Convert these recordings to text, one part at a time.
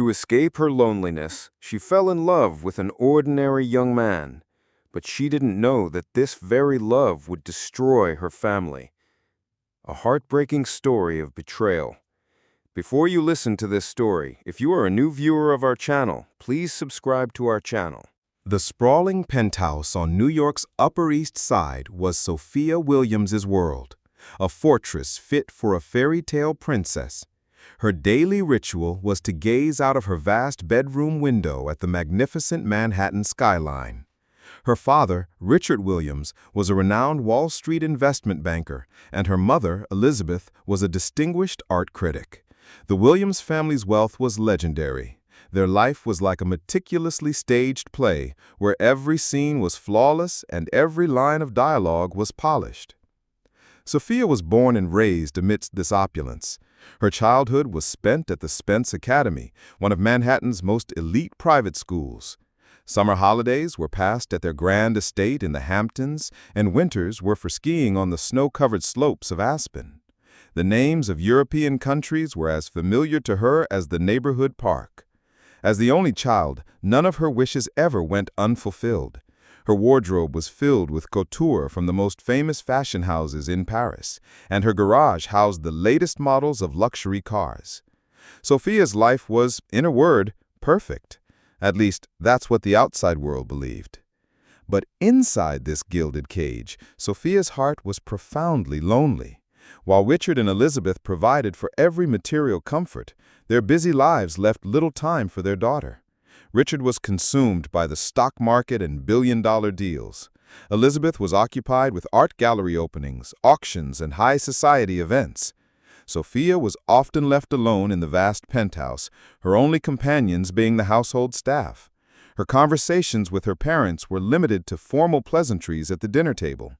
To escape her loneliness, she fell in love with an ordinary young man, but she didn't know that this very love would destroy her family. A heartbreaking story of betrayal. Before you listen to this story, if you are a new viewer of our channel, please subscribe to our channel. The sprawling penthouse on New York's Upper East Side was Sophia Williams's world, a fortress fit for a fairy tale princess. Her daily ritual was to gaze out of her vast bedroom window at the magnificent Manhattan skyline. Her father, Richard Williams, was a renowned Wall Street investment banker, and her mother, Elizabeth, was a distinguished art critic. The Williams family's wealth was legendary. Their life was like a meticulously staged play, where every scene was flawless and every line of dialogue was polished. Sophia was born and raised amidst this opulence. Her childhood was spent at the Spence Academy, one of Manhattan's most elite private schools. Summer holidays were passed at their grand estate in the Hamptons, and winters were for skiing on the snow-covered slopes of Aspen. The names of European countries were as familiar to her as the neighborhood park. As the only child, none of her wishes ever went unfulfilled. Her wardrobe was filled with couture from the most famous fashion houses in Paris, and her garage housed the latest models of luxury cars. Sophia's life was, in a word, perfect. At least, that's what the outside world believed. But inside this gilded cage, Sophia's heart was profoundly lonely. While Richard and Elizabeth provided for every material comfort, their busy lives left little time for their daughter. Richard was consumed by the stock market and billion-dollar deals. Elizabeth was occupied with art gallery openings, auctions, and high society events. Sophia was often left alone in the vast penthouse, her only companions being the household staff. Her conversations with her parents were limited to formal pleasantries at the dinner table.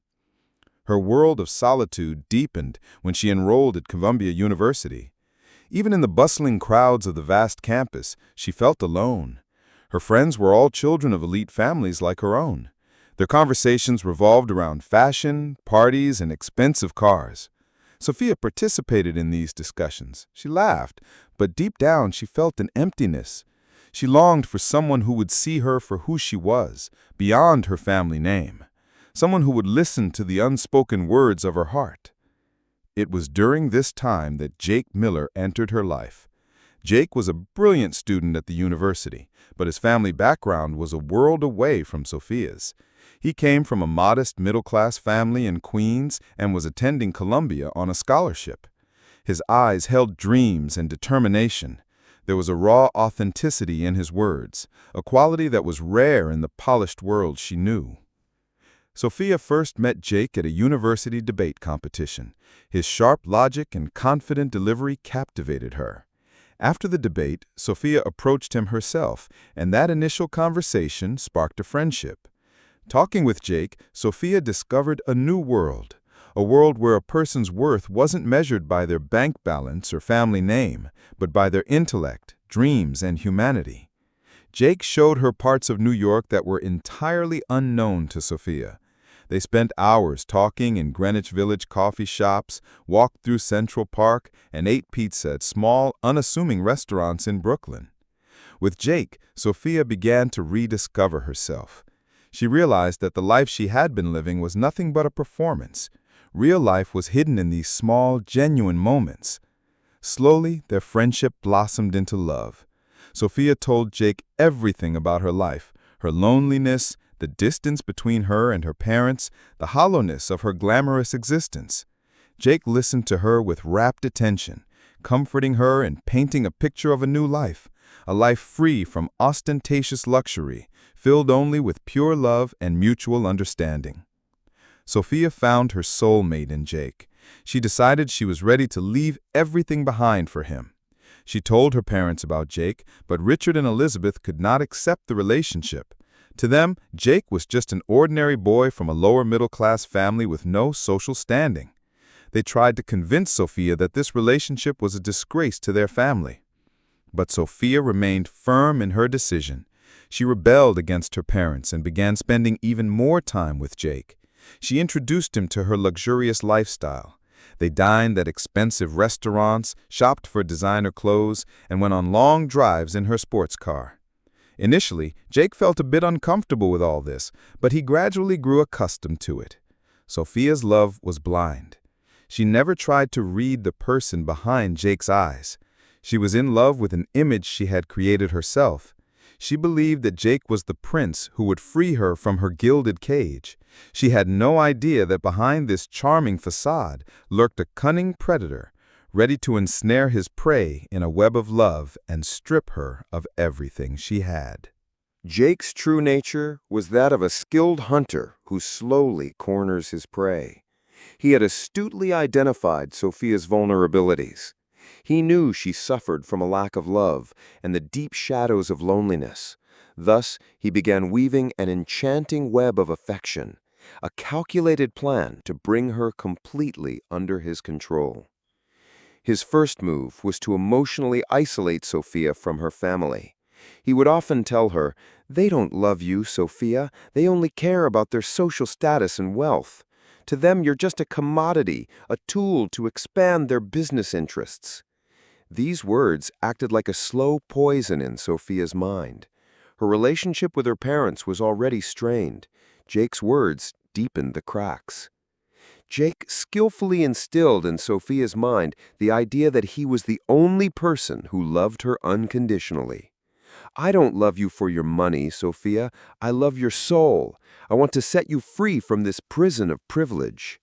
Her world of solitude deepened when she enrolled at Columbia University. Even in the bustling crowds of the vast campus, she felt alone. Her friends were all children of elite families like her own. Their conversations revolved around fashion, parties, and expensive cars. Sophia participated in these discussions. She laughed, but deep down she felt an emptiness. She longed for someone who would see her for who she was, beyond her family name. Someone who would listen to the unspoken words of her heart. It was during this time that Jake Miller entered her life. Jake was a brilliant student at the university, but his family background was a world away from Sophia's. He came from a modest middle-class family in Queens and was attending Columbia on a scholarship. His eyes held dreams and determination. There was a raw authenticity in his words, a quality that was rare in the polished world she knew. Sophia first met Jake at a university debate competition. His sharp logic and confident delivery captivated her. After the debate, Sophia approached him herself, and that initial conversation sparked a friendship. Talking with Jake, Sophia discovered a new world, a world where a person's worth wasn't measured by their bank balance or family name, but by their intellect, dreams, and humanity. Jake showed her parts of New York that were entirely unknown to Sophia. They spent hours talking in Greenwich Village coffee shops, walked through Central Park, and ate pizza at small, unassuming restaurants in Brooklyn. With Jake, Sophia began to rediscover herself. She realized that the life she had been living was nothing but a performance. Real life was hidden in these small, genuine moments. Slowly, their friendship blossomed into love. Sophia told Jake everything about her life, her loneliness, the distance between her and her parents, the hollowness of her glamorous existence. Jake listened to her with rapt attention, comforting her and painting a picture of a new life, a life free from ostentatious luxury, filled only with pure love and mutual understanding. Sophia found her soulmate in Jake. She decided she was ready to leave everything behind for him. She told her parents about Jake, but Richard and Elizabeth could not accept the relationship. To them, Jake was just an ordinary boy from a lower middle-class family with no social standing. They tried to convince Sophia that this relationship was a disgrace to their family. But Sophia remained firm in her decision. She rebelled against her parents and began spending even more time with Jake. She introduced him to her luxurious lifestyle. They dined at expensive restaurants, shopped for designer clothes, and went on long drives in her sports car. Initially, Jake felt a bit uncomfortable with all this, but he gradually grew accustomed to it. Sophia's love was blind. She never tried to read the person behind Jake's eyes. She was in love with an image she had created herself. She believed that Jake was the prince who would free her from her gilded cage. She had no idea that behind this charming facade lurked a cunning predator, ready to ensnare his prey in a web of love and strip her of everything she had. Jake's true nature was that of a skilled hunter who slowly corners his prey. He had astutely identified Sophia's vulnerabilities. He knew she suffered from a lack of love and the deep shadows of loneliness. Thus, he began weaving an enchanting web of affection, a calculated plan to bring her completely under his control. His first move was to emotionally isolate Sophia from her family. He would often tell her, "They don't love you, Sophia. They only care about their social status and wealth. To them, you're just a commodity, a tool to expand their business interests." These words acted like a slow poison in Sophia's mind. Her relationship with her parents was already strained. Jake's words deepened the cracks. Jake skillfully instilled in Sophia's mind the idea that he was the only person who loved her unconditionally. "I don't love you for your money, Sophia. I love your soul. I want to set you free from this prison of privilege."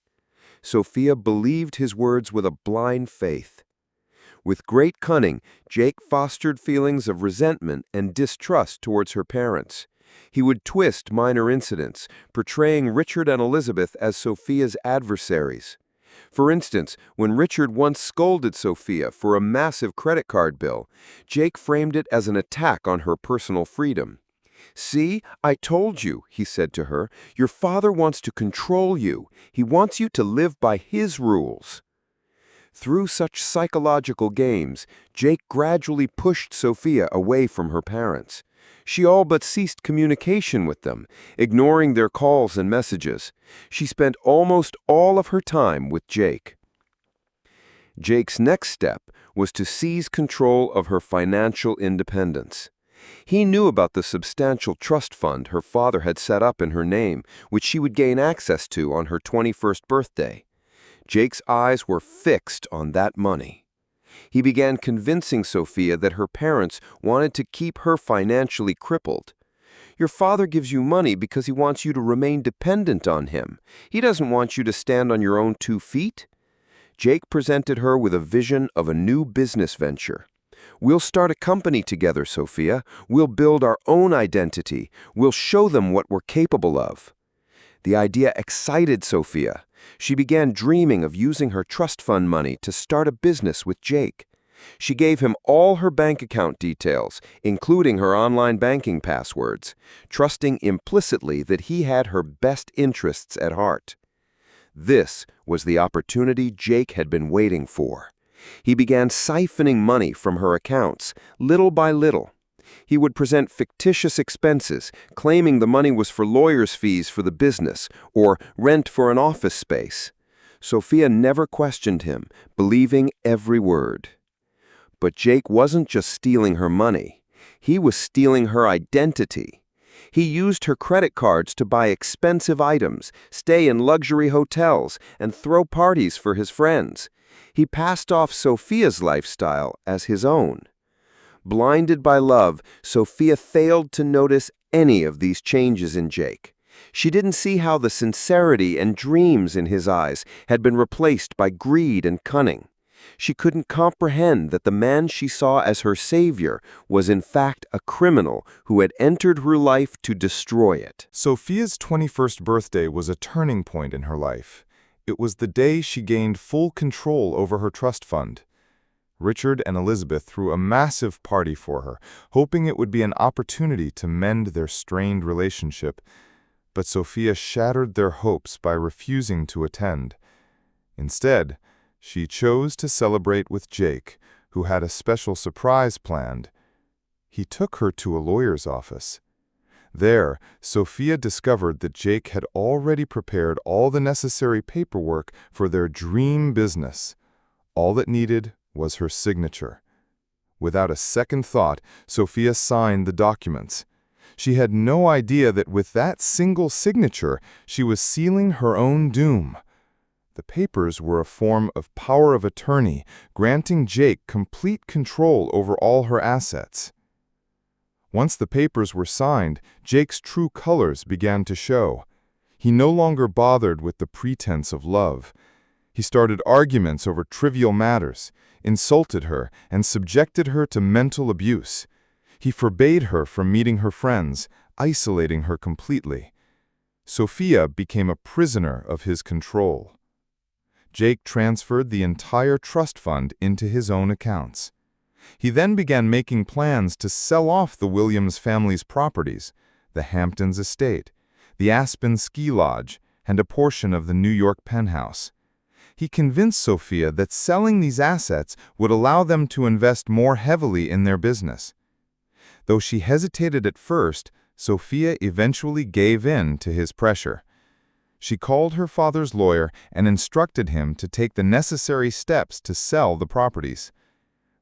Sophia believed his words with a blind faith. With great cunning, Jake fostered feelings of resentment and distrust towards her parents. He would twist minor incidents, portraying Richard and Elizabeth as Sophia's adversaries. For instance, when Richard once scolded Sophia for a massive credit card bill, Jake framed it as an attack on her personal freedom. "See, I told you," he said to her, "your father wants to control you. He wants you to live by his rules." Through such psychological games, Jake gradually pushed Sophia away from her parents. She all but ceased communication with them, ignoring their calls and messages. She spent almost all of her time with Jake. Jake's next step was to seize control of her financial independence. He knew about the substantial trust fund her father had set up in her name, which she would gain access to on her 21st birthday. Jake's eyes were fixed on that money. He began convincing Sophia that her parents wanted to keep her financially crippled. "Your father gives you money because he wants you to remain dependent on him. He doesn't want you to stand on your own 2 feet." Jake presented her with a vision of a new business venture. "We'll start a company together, Sophia. We'll build our own identity. We'll show them what we're capable of." The idea excited Sophia. She began dreaming of using her trust fund money to start a business with Jake. She gave him all her bank account details, including her online banking passwords, trusting implicitly that he had her best interests at heart. This was the opportunity Jake had been waiting for. He began siphoning money from her accounts, little by little. He would present fictitious expenses, claiming the money was for lawyers' fees for the business or rent for an office space. Sophia never questioned him, believing every word. But Jake wasn't just stealing her money. He was stealing her identity. He used her credit cards to buy expensive items, stay in luxury hotels, and throw parties for his friends. He passed off Sophia's lifestyle as his own. Blinded by love, Sophia failed to notice any of these changes in Jake. She didn't see how the sincerity and dreams in his eyes had been replaced by greed and cunning. She couldn't comprehend that the man she saw as her savior was in fact a criminal who had entered her life to destroy it. Sophia's 21st birthday was a turning point in her life. It was the day she gained full control over her trust fund. Richard and Elizabeth threw a massive party for her, hoping it would be an opportunity to mend their strained relationship. But Sophia shattered their hopes by refusing to attend. Instead, she chose to celebrate with Jake, who had a special surprise planned. He took her to a lawyer's office. There, Sophia discovered that Jake had already prepared all the necessary paperwork for their dream business. All that needed was her signature. Without a second thought, Sophia signed the documents. She had no idea that with that single signature, she was sealing her own doom. The papers were a form of power of attorney, granting Jake complete control over all her assets. Once the papers were signed, Jake's true colors began to show. He no longer bothered with the pretense of love. He started arguments over trivial matters, insulted her, and subjected her to mental abuse. He forbade her from meeting her friends, isolating her completely. Sophia became a prisoner of his control. Jake transferred the entire trust fund into his own accounts. He then began making plans to sell off the Williams family's properties, the Hamptons estate, the Aspen ski lodge, and a portion of the New York penthouse. He convinced Sophia that selling these assets would allow them to invest more heavily in their business. Though she hesitated at first, Sophia eventually gave in to his pressure. She called her father's lawyer and instructed him to take the necessary steps to sell the properties.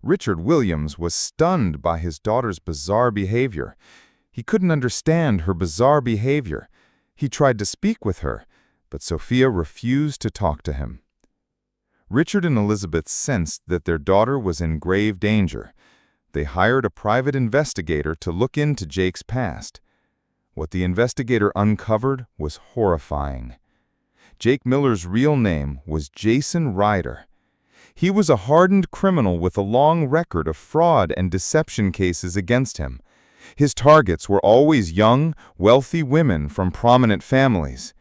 Richard Williams was stunned by his daughter's bizarre behavior. He couldn't understand her bizarre behavior. He tried to speak with her, but Sophia refused to talk to him. Richard and Elizabeth sensed that their daughter was in grave danger. They hired a private investigator to look into Jake's past. What the investigator uncovered was horrifying. Jake Miller's real name was Jason Ryder. He was a hardened criminal with a long record of fraud and deception cases against him. His targets were always young, wealthy women from prominent families.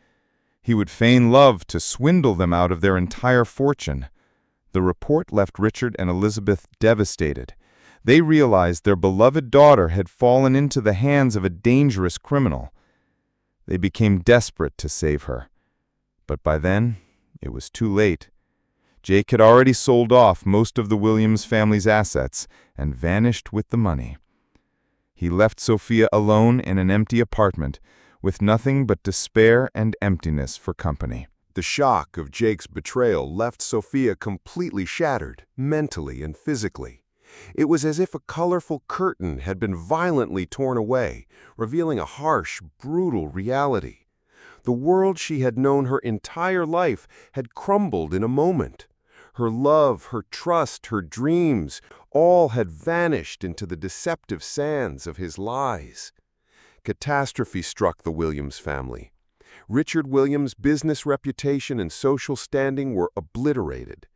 He would feign love to swindle them out of their entire fortune. The report left Richard and Elizabeth devastated. They realized their beloved daughter had fallen into the hands of a dangerous criminal. They became desperate to save her. But by then, it was too late. Jake had already sold off most of the Williams family's assets and vanished with the money. He left Sophia alone in an empty apartment, with nothing but despair and emptiness for company. The shock of Jake's betrayal left Sophia completely shattered, mentally and physically. It was as if a colorful curtain had been violently torn away, revealing a harsh, brutal reality. The world she had known her entire life had crumbled in a moment. Her love, her trust, her dreams, all had vanished into the deceptive sands of his lies. Catastrophe struck the Williams family. Richard Williams' business reputation and social standing were obliterated.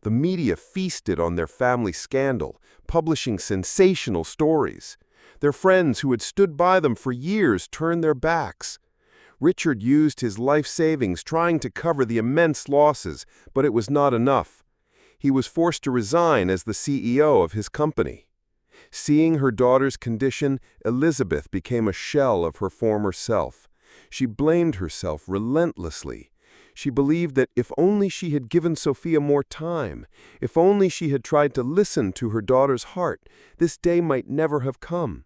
The media feasted on their family scandal, publishing sensational stories. Their friends who had stood by them for years turned their backs. Richard used his life savings trying to cover the immense losses, but it was not enough. He was forced to resign as the CEO of his company. Seeing her daughter's condition, Elizabeth became a shell of her former self. She blamed herself relentlessly. She believed that if only she had given Sophia more time, if only she had tried to listen to her daughter's heart, this day might never have come.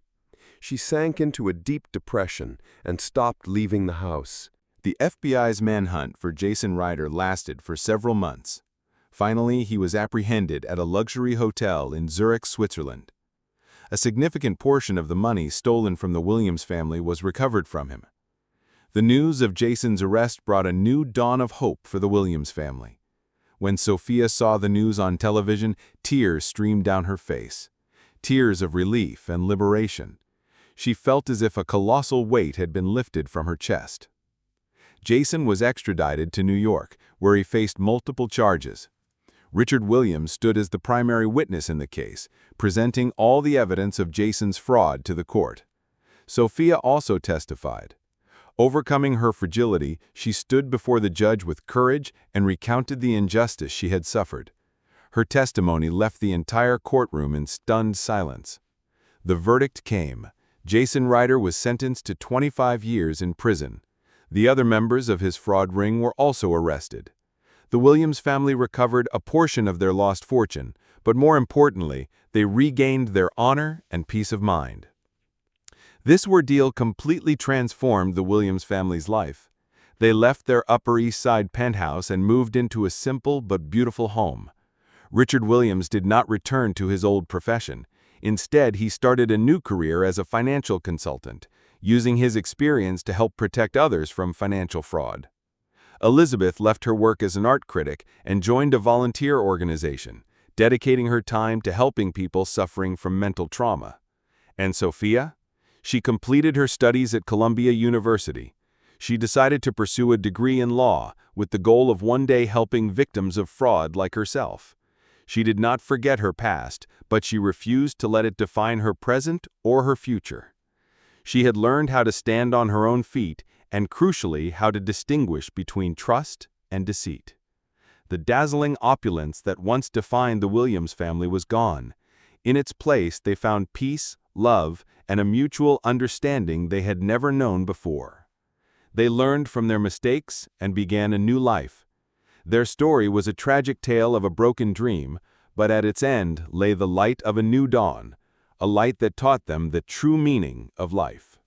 She sank into a deep depression and stopped leaving the house. The FBI's manhunt for Jason Ryder lasted for several months. Finally, he was apprehended at a luxury hotel in Zurich, Switzerland. A significant portion of the money stolen from the Williams family was recovered from him. The news of Jason's arrest brought a new dawn of hope for the Williams family. When Sophia saw the news on television, tears streamed down her face. Tears of relief and liberation. She felt as if a colossal weight had been lifted from her chest. Jason was extradited to New York, where he faced multiple charges. Richard Williams stood as the primary witness in the case, presenting all the evidence of Jason's fraud to the court. Sophia also testified. Overcoming her fragility, she stood before the judge with courage and recounted the injustice she had suffered. Her testimony left the entire courtroom in stunned silence. The verdict came. Jason Ryder was sentenced to 25 years in prison. The other members of his fraud ring were also arrested. The Williams family recovered a portion of their lost fortune, but more importantly, they regained their honor and peace of mind. This ordeal completely transformed the Williams family's life. They left their Upper East Side penthouse and moved into a simple but beautiful home. Richard Williams did not return to his old profession. Instead, he started a new career as a financial consultant, using his experience to help protect others from financial fraud. Elizabeth left her work as an art critic and joined a volunteer organization, dedicating her time to helping people suffering from mental trauma. And Sophia? She completed her studies at Columbia University. She decided to pursue a degree in law with the goal of one day helping victims of fraud like herself. She did not forget her past, but she refused to let it define her present or her future. She had learned how to stand on her own feet and, crucially, how to distinguish between trust and deceit. The dazzling opulence that once defined the Williams family was gone. In its place, they found peace, love, and a mutual understanding they had never known before. They learned from their mistakes and began a new life. Their story was a tragic tale of a broken dream, but at its end lay the light of a new dawn, a light that taught them the true meaning of life.